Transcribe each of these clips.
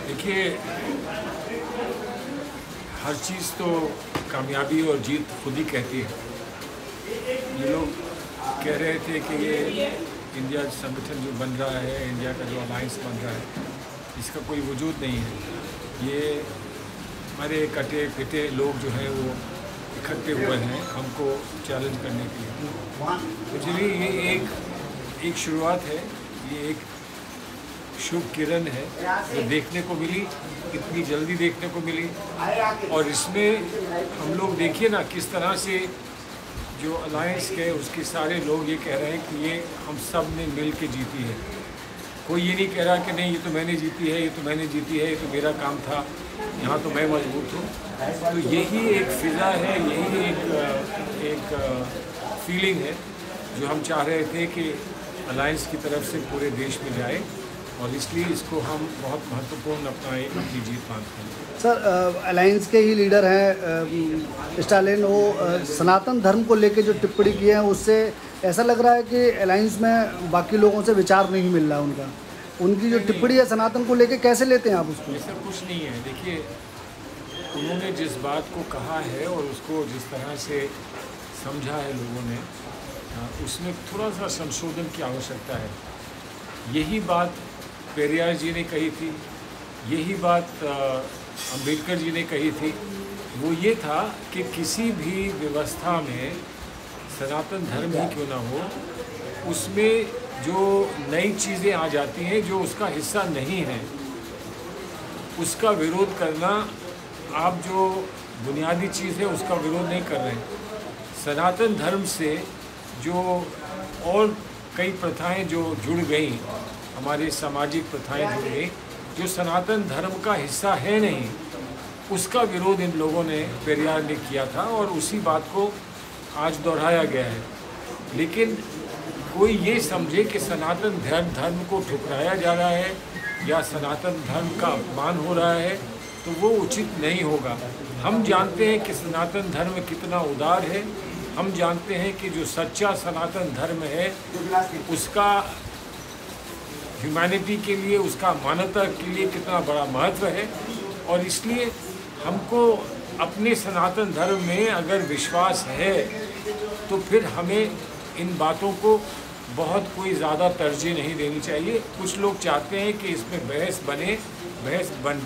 देखिए, हर चीज़ तो कामयाबी और जीत खुद ही कहती है। ये लोग कह रहे थे कि ये इंडिया संगठन जो बन रहा है, इंडिया का जो अलायंस बन रहा है, इसका कोई वजूद नहीं है। ये हमारे कटे पिटे लोग जो हैं वो इकट्ठे हुए हैं हमको चैलेंज करने के लिए। मुझे भी ये एक शुरुआत है, ये एक शुभ किरण है जो देखने को मिली, इतनी जल्दी देखने को मिली। और इसमें हम लोग देखिए ना किस तरह से जो अलायंस के उसके सारे लोग ये कह रहे हैं कि ये हम सब ने मिल के जीती है। कोई ये नहीं कह रहा कि नहीं ये तो मैंने जीती है, ये तो मैंने जीती है, ये तो मेरा काम था, यहाँ तो मैं मजबूत हूँ। तो यही एक फ़िज़ा है, यही एक फीलिंग है जो हम चाह रहे थे कि अलायंस की तरफ से पूरे देश में जाए, और इसलिए इसको हम बहुत महत्वपूर्ण अपनी जीत मानते हैं। सर, अलायंस के ही लीडर हैं स्टालिन, वो सनातन धर्म को लेके जो टिप्पणी की है उससे ऐसा लग रहा है कि अलायंस में बाकी लोगों से विचार नहीं मिल रहा उनका। उनकी जो टिप्पणी है सनातन को लेके, कैसे लेते हैं आप उसको? ऐसा कुछ नहीं है। देखिए, उन्होंने जिस बात को कहा है और उसको जिस तरह से समझा है लोगों ने, उसमें थोड़ा सा संशोधन की आवश्यकता है। यही बात पेरियार जी ने कही थी, यही बात अंबेडकर जी ने कही थी। वो ये था कि किसी भी व्यवस्था में सनातन धर्म ही क्यों ना हो, उसमें जो नई चीज़ें आ जाती हैं जो उसका हिस्सा नहीं है, उसका विरोध करना, आप जो बुनियादी चीज़ है उसका विरोध नहीं कर रहे हैं। सनातन धर्म से जो और कई प्रथाएं जो जुड़ गई, हमारी सामाजिक प्रथाएं जुड़ गई जो सनातन धर्म का हिस्सा है नहीं, उसका विरोध इन लोगों ने, पेरियार ने किया था, और उसी बात को आज दोहराया गया है। लेकिन कोई ये समझे कि सनातन धर्म को ठुकराया जा रहा है या सनातन धर्म का अपमान हो रहा है, तो वो उचित नहीं होगा। हम जानते हैं कि सनातन धर्म कितना उदार है, हम जानते हैं कि जो सच्चा सनातन धर्म है उसका ह्यूमैनिटी के लिए, उसका मानवता के लिए कितना बड़ा महत्व है। और इसलिए हमको अपने सनातन धर्म में अगर विश्वास है तो फिर हमें इन बातों को बहुत कोई ज़्यादा तरजीह नहीं देनी चाहिए। कुछ लोग चाहते हैं कि इसमें बहस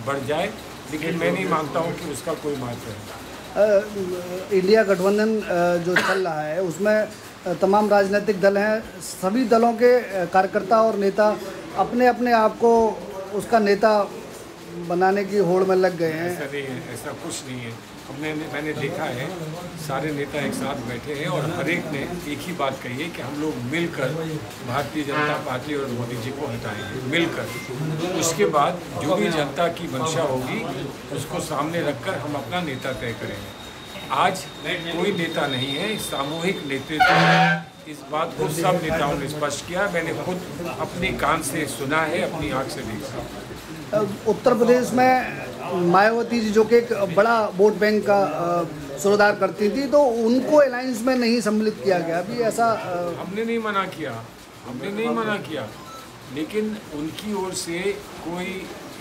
बढ़ जाए, लेकिन मैं नहीं मानता हूँ कि उसका कोई महत्व है। इंडिया गठबंधन जो चल रहा है उसमें तमाम राजनीतिक दल हैं, सभी दलों के कार्यकर्ता और नेता अपने अपने आप को उसका नेता बनाने की होड़ में लग गए हैं। ऐसा नहीं है, ऐसा कुछ नहीं है। मैंने देखा है, सारे नेता एक साथ बैठे हैं और हर एक ने एक ही बात कही है कि हम लोग मिलकर भारतीय जनता पार्टी और मोदी जी को हटाएंगे, मिलकर। उसके बाद जो भी जनता की मंशा होगी उसको सामने रखकर हम अपना नेता तय करेंगे। आज कोई नेता नहीं है, सामूहिक नेतृत्व है। इस बात को सब नेताओं ने स्पष्ट किया, मैंने खुद अपने कान से सुना है, अपनी आँख से देखा। उत्तर प्रदेश में मायावती जी जो कि एक बड़ा वोट बैंक का सुधार करती थी, तो उनको अलायंस में नहीं सम्मिलित किया गया। अभी ऐसा हमने नहीं मना किया, लेकिन उनकी ओर से कोई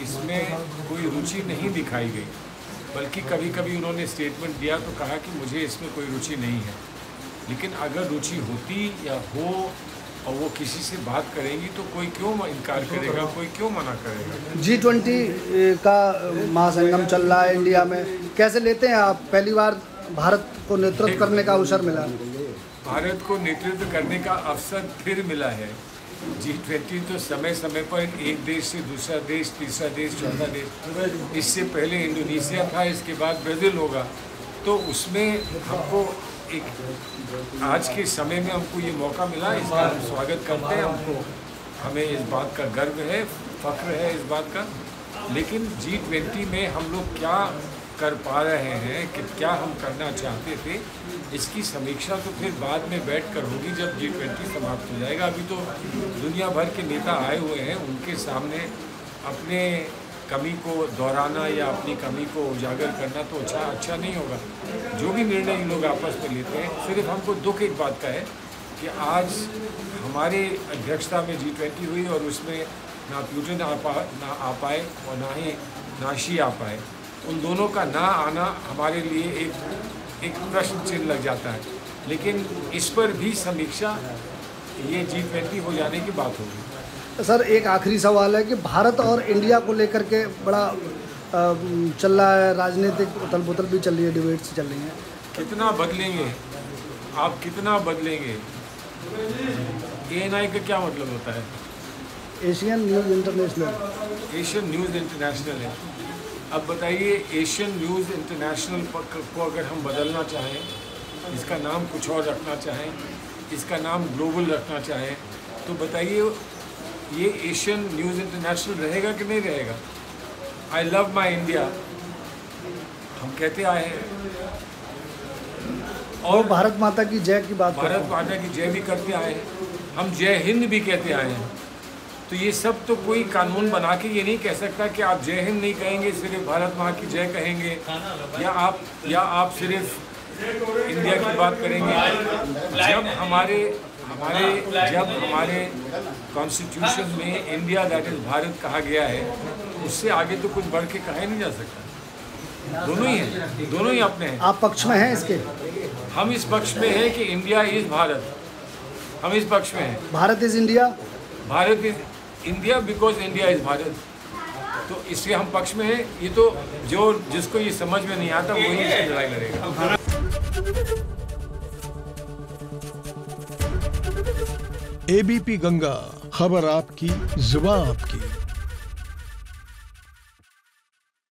इसमें कोई रुचि नहीं दिखाई गई, बल्कि कभी कभी उन्होंने स्टेटमेंट दिया तो कहा कि मुझे इसमें कोई रुचि नहीं है। लेकिन अगर रुचि होती या हो और वो किसी से बात करेंगी तो कोई क्यों इनकार करेगा, कोई क्यों मना करेगा। G20 का महासंगम चल रहा है इंडिया में, कैसे लेते हैं आप? पहली बार भारत को नेतृत्व करने का अवसर मिला। भारत को नेतृत्व करने का अवसर फिर मिला है। G20 तो समय समय पर एक देश से दूसरा देश, तीसरा देश, चौथा देश, इससे पहले इंडोनेशिया था, इसके बाद ब्राज़ील होगा। तो उसमें हमको एक आज के समय में हमको ये मौका मिला, इसका हम स्वागत करते हैं। हमें इस बात का गर्व है, फख्र है इस बात का। लेकिन G20 में हम लोग क्या कर पा रहे हैं, कि क्या हम करना चाहते थे, इसकी समीक्षा तो फिर बाद में बैठकर होगी जब G20 समाप्त हो जाएगा। अभी तो दुनिया भर के नेता आए हुए हैं, उनके सामने अपने कमी को दोहराना या अपनी कमी को उजागर करना तो अच्छा नहीं होगा। जो भी निर्णय लोग आपस में लेते हैं, सिर्फ हमको दुख एक बात का है कि आज हमारे अध्यक्षता में G20 हुई और उसमें ना पुतिन ना आ पाए और ना ही शी आ पाए। उन दोनों का ना आना हमारे लिए एक प्रश्न चिन्ह लग जाता है, लेकिन इस पर भी समीक्षा ये G20 हो जाने की बात होगी। सर एक आखिरी सवाल है कि भारत और इंडिया को लेकर के बड़ा चल रहा है, राजनीतिक उथल पुथल भी चल रही है, डिबेट्स चल रही हैं। कितना बदलेंगे आप, कितना बदलेंगे? ANI का क्या मतलब होता है? Asian news international. Asian news international है। अब बताइए, एशियन न्यूज़ इंटरनेशनल को अगर हम बदलना चाहें, इसका नाम कुछ और रखना चाहें, इसका नाम ग्लोबल रखना चाहें, तो बताइए ये एशियन न्यूज़ इंटरनेशनल रहेगा कि नहीं रहेगा? आई लव माई इंडिया हम कहते आए हैं, और भारत माता की जय की बात, भारत माता की जय भी करते आए हैं, हम जय हिंद भी कहते आए हैं। तो ये सब तो कोई कानून बना के ये नहीं कह सकता कि आप जय हिंद नहीं कहेंगे, सिर्फ भारत माँ की जय कहेंगे, या आप सिर्फ इंडिया की बात करेंगे। जब हमारे कॉन्स्टिट्यूशन में इंडिया दैट इज भारत कहा गया है, उससे आगे तो कुछ बढ़ के कहा ही नहीं जा सकता। दोनों ही हैं, दोनों ही अपने हैं। आप पक्ष में हैं इसके? हम इस पक्ष में हैं कि इंडिया इज भारत, हम इस पक्ष में हैं। Bharat is India, Bharat is India because India is Bharat, तो इससे हम पक्ष में हैं। ये तो जिसको ये समझ में नहीं आता वही इससे लड़ाई लड़ेगा। ABP गंगा, खबर आपकी, जुबान आपकी।